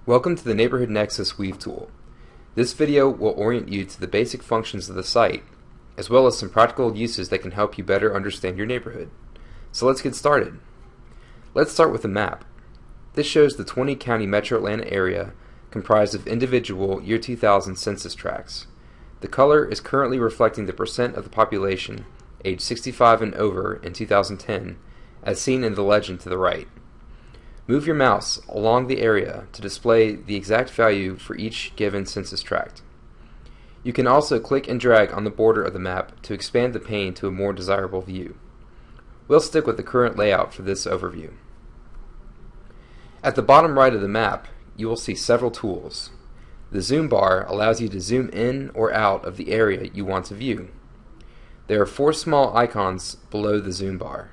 Welcome to the Neighborhood Nexus Weave tool. This video will orient you to the basic functions of the site, as well as some practical uses that can help you better understand your neighborhood. So let's get started. Let's start with a map. This shows the 20-county metro Atlanta area comprised of individual year 2000 census tracts. The color is currently reflecting the percent of the population aged 65 and over in 2010, as seen in the legend to the right. Move your mouse along the area to display the exact value for each given census tract. You can also click and drag on the border of the map to expand the pane to a more desirable view. We'll stick with the current layout for this overview. At the bottom right of the map, you will see several tools. The zoom bar allows you to zoom in or out of the area you want to view. There are 4 small icons below the zoom bar.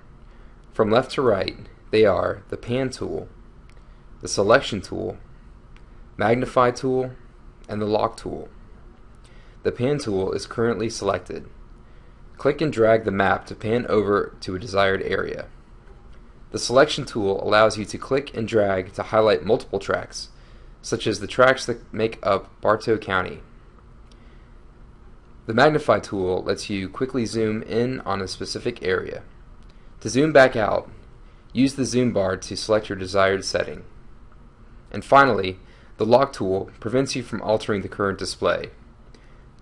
From left to right, they are the Pan tool, the Selection tool, Magnify tool, and the Lock tool. The Pan tool is currently selected. Click and drag the map to pan over to a desired area. The Selection tool allows you to click and drag to highlight multiple tracts, such as the tracts that make up Bartow County. The Magnify tool lets you quickly zoom in on a specific area. To zoom back out, use the zoom bar to select your desired setting. And finally, the Lock tool prevents you from altering the current display.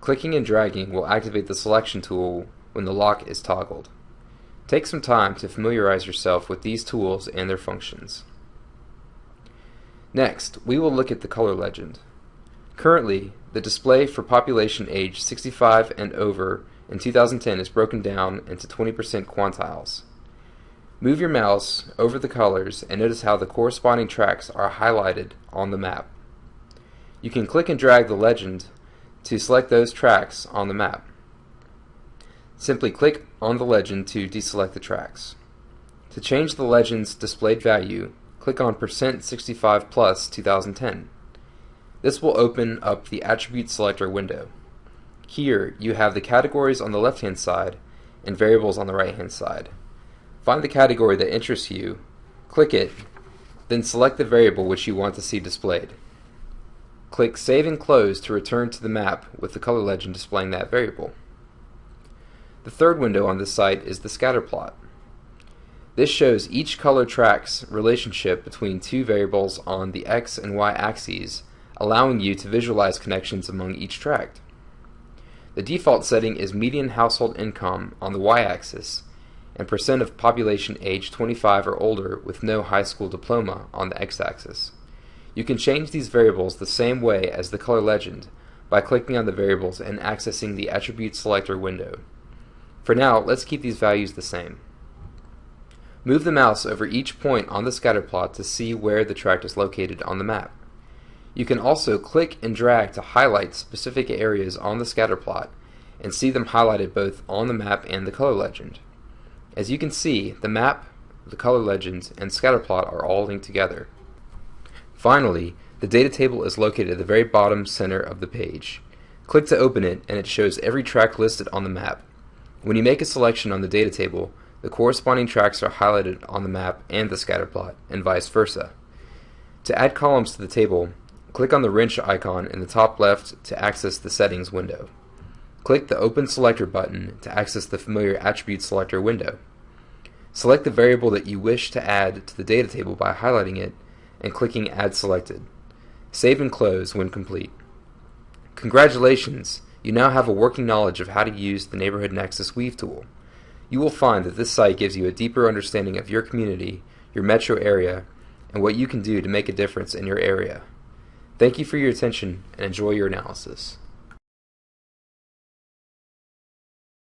Clicking and dragging will activate the Selection tool when the lock is toggled. Take some time to familiarize yourself with these tools and their functions. Next, we will look at the color legend. Currently, the display for population aged 65 and over in 2010 is broken down into 20% quantiles. Move your mouse over the colors and notice how the corresponding tracts are highlighted on the map. You can click and drag the legend to select those tracts on the map. Simply click on the legend to deselect the tracts. To change the legend's displayed value, click on %65 plus 2010. This will open up the Attribute Selector window. Here you have the categories on the left-hand side and variables on the right-hand side. Find the category that interests you, click it, then select the variable which you want to see displayed. Click Save and Close to return to the map with the color legend displaying that variable. The third window on this site is the scatter plot. This shows each color tract's relationship between 2 variables on the X and Y axes, allowing you to visualize connections among each tract. The default setting is median household income on the Y-axis and percent of population aged 25 or older with no high school diploma on the X-axis. You can change these variables the same way as the color legend by clicking on the variables and accessing the Attribute Selector window. For now, let's keep these values the same. Move the mouse over each point on the scatter plot to see where the tract is located on the map. You can also click and drag to highlight specific areas on the scatter plot and see them highlighted both on the map and the color legend. As you can see, the map, the color legends, and scatter plot are all linked together. Finally, the data table is located at the very bottom center of the page. Click to open it and it shows every tract listed on the map. When you make a selection on the data table, the corresponding tracts are highlighted on the map and the scatter plot, and vice versa. To add columns to the table, click on the wrench icon in the top left to access the Settings window. Click the Open Selector button to access the familiar Attribute Selector window. Select the variable that you wish to add to the data table by highlighting it and clicking Add Selected. Save and close when complete. Congratulations! You now have a working knowledge of how to use the Neighborhood Nexus Weave tool. You will find that this site gives you a deeper understanding of your community, your metro area, and what you can do to make a difference in your area. Thank you for your attention and enjoy your analysis.